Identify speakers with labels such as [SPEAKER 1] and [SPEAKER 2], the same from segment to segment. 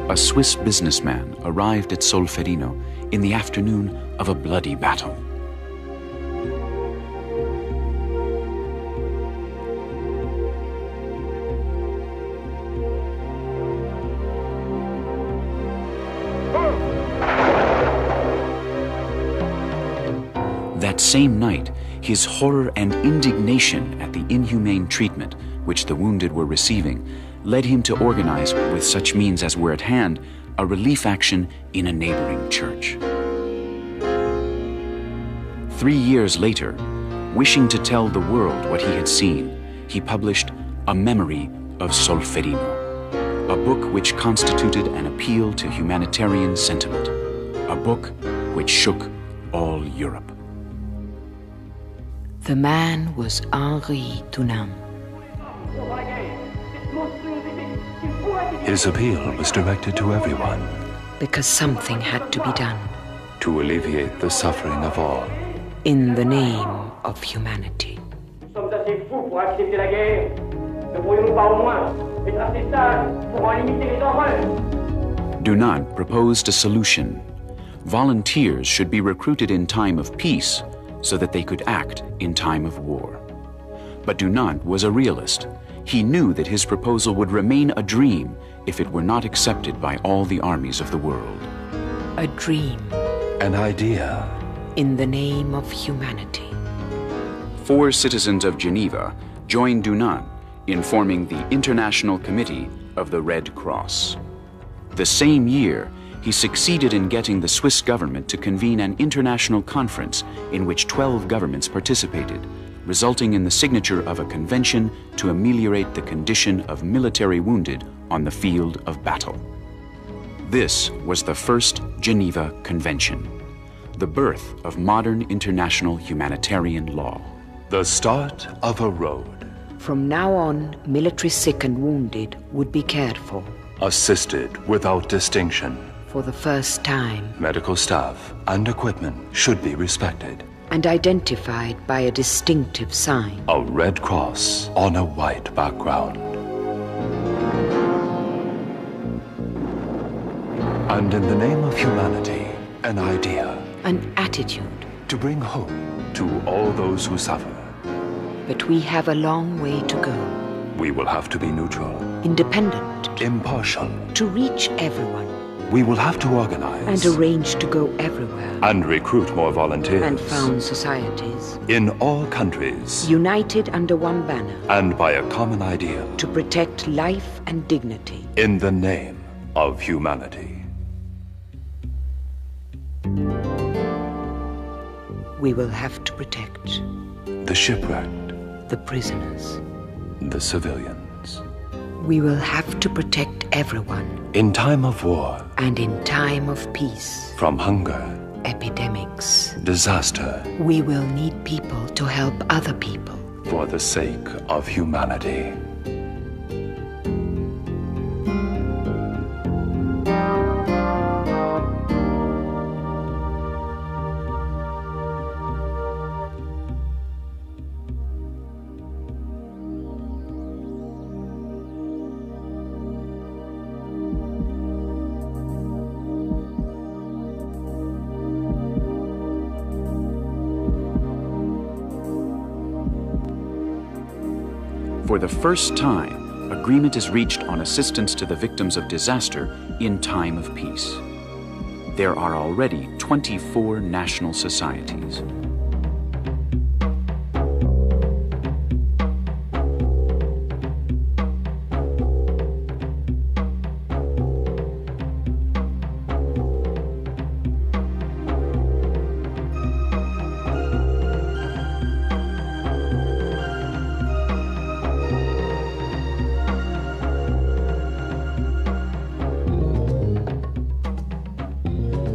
[SPEAKER 1] a Swiss businessman arrived at Solferino in the afternoon of a bloody battle. That same night, his horror and indignation at the inhumane treatment which the wounded were receiving led him to organize, with such means as were at hand, a relief action in a neighboring church. 3 years later, wishing to tell the world what he had seen, he published A Memory of Solferino, a book which constituted an appeal to humanitarian sentiment, a book which shook all Europe.
[SPEAKER 2] The man was Henri Dunant.
[SPEAKER 3] His appeal was directed to everyone.
[SPEAKER 2] Because something had to be done.
[SPEAKER 3] To alleviate the suffering of all.
[SPEAKER 2] In the name of humanity.
[SPEAKER 1] Dunant proposed a solution. Volunteers should be recruited in time of peace so that they could act in time of war. But Dunant was a realist. He knew that his proposal would remain a dream if it were not accepted by all the armies of the world.
[SPEAKER 2] A dream.
[SPEAKER 3] An idea.
[SPEAKER 2] In the name of humanity.
[SPEAKER 1] 4 citizens of Geneva joined Dunant in forming the International Committee of the Red Cross. The same year, he succeeded in getting the Swiss government to convene an international conference in which 12 governments participated, resulting in the signature of a convention to ameliorate the condition of military wounded on the field of battle. This was the first Geneva Convention, the birth of modern international humanitarian law.
[SPEAKER 3] The start of a road.
[SPEAKER 2] From now on, military sick and wounded would be cared for.
[SPEAKER 3] Assisted without distinction.
[SPEAKER 2] For the first time.
[SPEAKER 3] Medical staff and equipment should be respected.
[SPEAKER 2] And identified by a distinctive sign.
[SPEAKER 3] A red cross on a white background. And in the name of humanity, an idea.
[SPEAKER 2] An attitude.
[SPEAKER 3] To bring hope to all those who suffer.
[SPEAKER 2] But we have a long way to go.
[SPEAKER 3] We will have to be neutral.
[SPEAKER 2] Independent.
[SPEAKER 3] Impartial.
[SPEAKER 2] To reach everyone.
[SPEAKER 3] We will have to organize.
[SPEAKER 2] And arrange to go everywhere.
[SPEAKER 3] And recruit more volunteers.
[SPEAKER 2] And found societies.
[SPEAKER 3] In all countries.
[SPEAKER 2] United under one banner.
[SPEAKER 3] And by a common ideal.
[SPEAKER 2] To protect life and dignity.
[SPEAKER 3] In the name of humanity.
[SPEAKER 2] We will have to protect.
[SPEAKER 3] The shipwrecked.
[SPEAKER 2] The prisoners.
[SPEAKER 3] The civilians.
[SPEAKER 2] We will have to protect everyone.
[SPEAKER 3] In time of war.
[SPEAKER 2] And in time of peace.
[SPEAKER 3] From hunger.
[SPEAKER 2] Epidemics.
[SPEAKER 3] Disaster.
[SPEAKER 2] We will need people to help other people.
[SPEAKER 3] For the sake of humanity.
[SPEAKER 1] For the first time, agreement is reached on assistance to the victims of disaster in time of peace. There are already 24 national societies.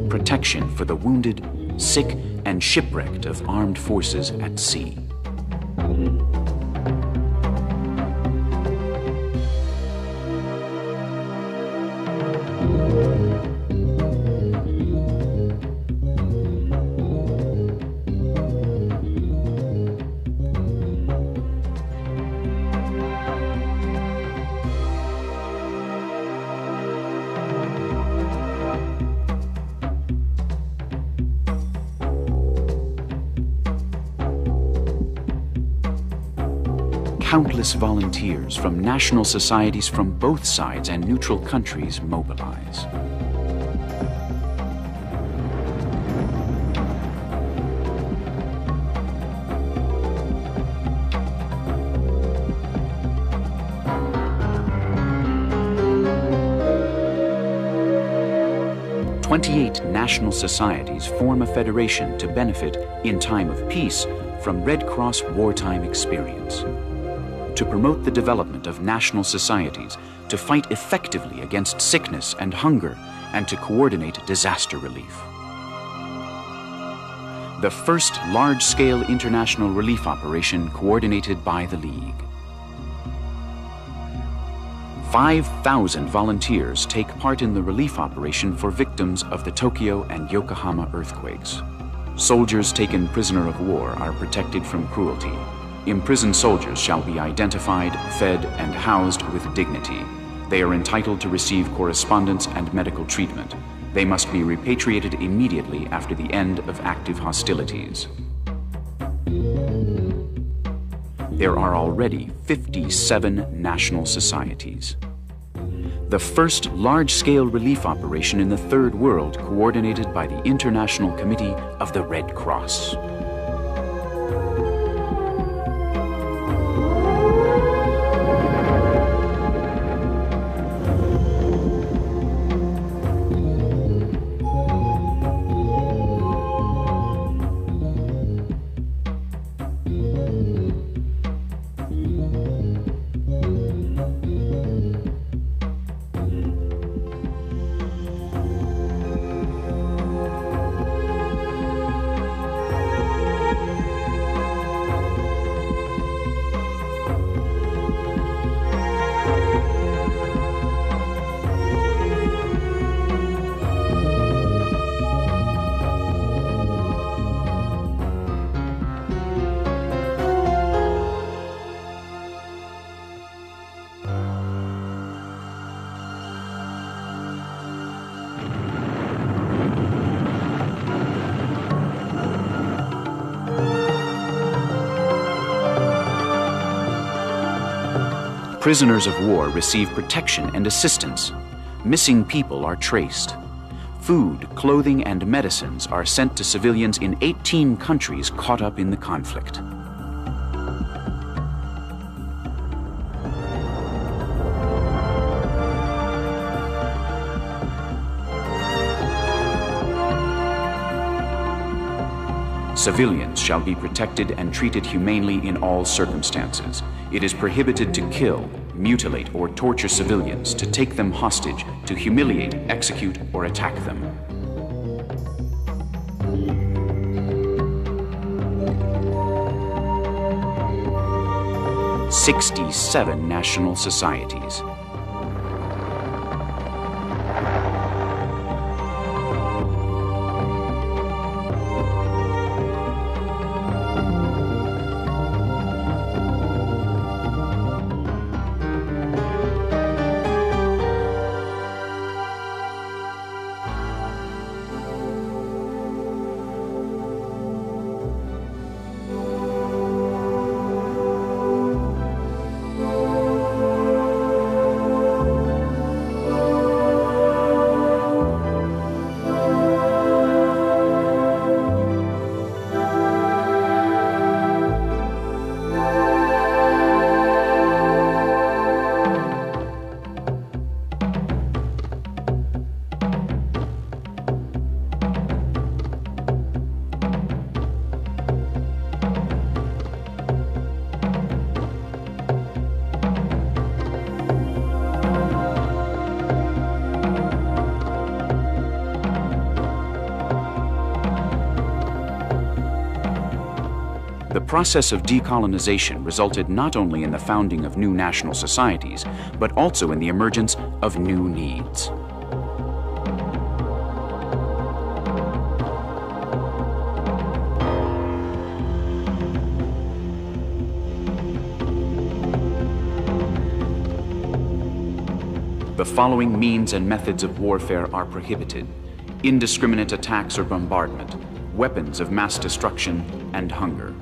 [SPEAKER 1] Protection for the wounded, sick, and shipwrecked of armed forces at sea. countless volunteers from national societies from both sides and neutral countries mobilize. "28 national societies form a federation to benefit, in time of peace, from Red Cross wartime experience. To promote the development of national societies, to fight effectively against sickness and hunger, and to coordinate disaster relief." The first large-scale international relief operation coordinated by the League. 5,000 volunteers take part in the relief operation for victims of the Tokyo and Yokohama earthquakes. Soldiers taken prisoner of war are protected from cruelty. Imprisoned soldiers shall be identified, fed, and housed with dignity. They are entitled to receive correspondence and medical treatment. They must be repatriated immediately after the end of active hostilities. There are already 57 national societies. The first large-scale relief operation in the Third World coordinated by the International Committee of the Red Cross. Prisoners of war receive protection and assistance. Missing people are traced. Food, clothing, and medicines are sent to civilians in 18 countries caught up in the conflict. Civilians shall be protected and treated humanely in all circumstances. It is prohibited to kill, mutilate, or torture civilians, to take them hostage, to humiliate, execute, or attack them. "67 national societies. The process of decolonization resulted not only in the founding of new national societies, but also in the emergence of new needs. The following means and methods of warfare are prohibited: indiscriminate attacks or bombardment, weapons of mass destruction, and hunger.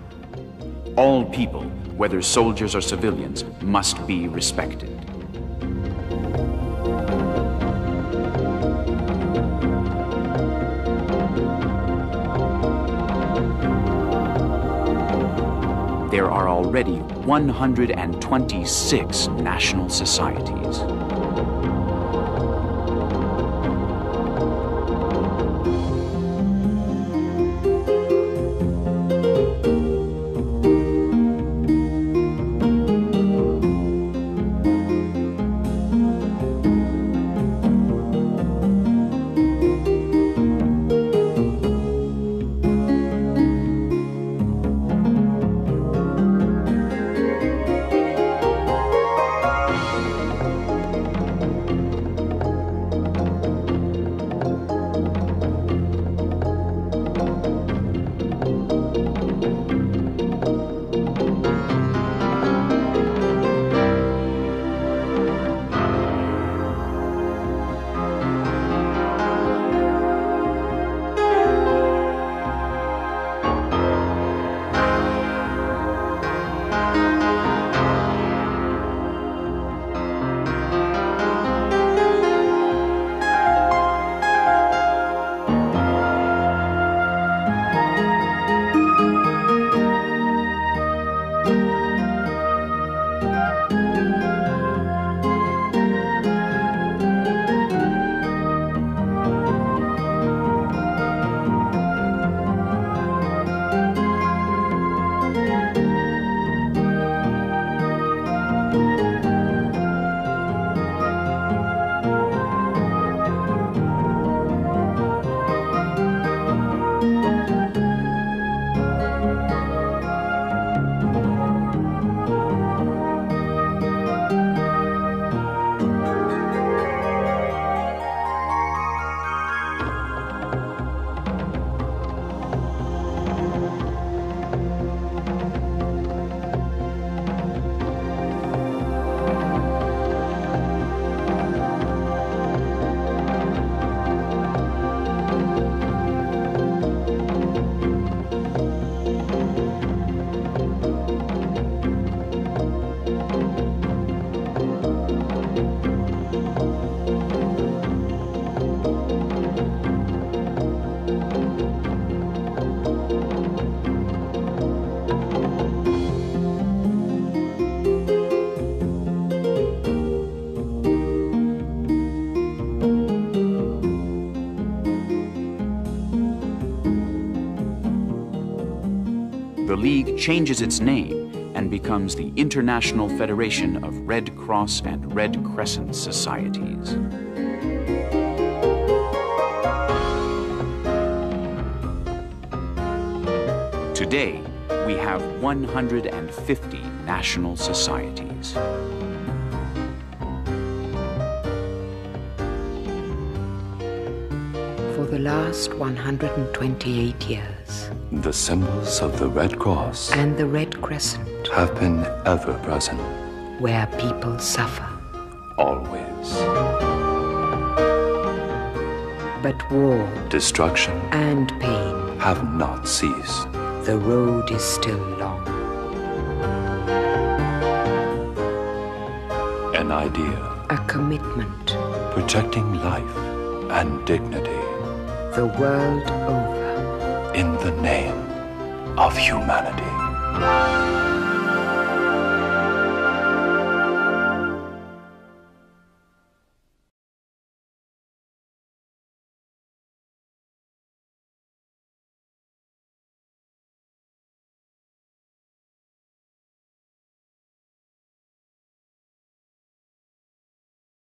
[SPEAKER 1] All people whether soldiers or civilians, must be respected. There are already 126 national societies. The League changes its name and becomes the International Federation of Red Cross and Red Crescent Societies. Today, we have 150 national societies.
[SPEAKER 2] For the last 128 years,
[SPEAKER 3] The symbols of the Red Cross
[SPEAKER 2] and the Red Crescent,
[SPEAKER 3] have been ever present,
[SPEAKER 2] where people suffer.
[SPEAKER 3] always.
[SPEAKER 2] But war
[SPEAKER 3] Destruction
[SPEAKER 2] and pain,
[SPEAKER 3] have not ceased.
[SPEAKER 2] the road is still long.
[SPEAKER 3] An idea,
[SPEAKER 2] A commitment,
[SPEAKER 3] protecting life and dignity
[SPEAKER 2] the world over.
[SPEAKER 3] in the name of humanity.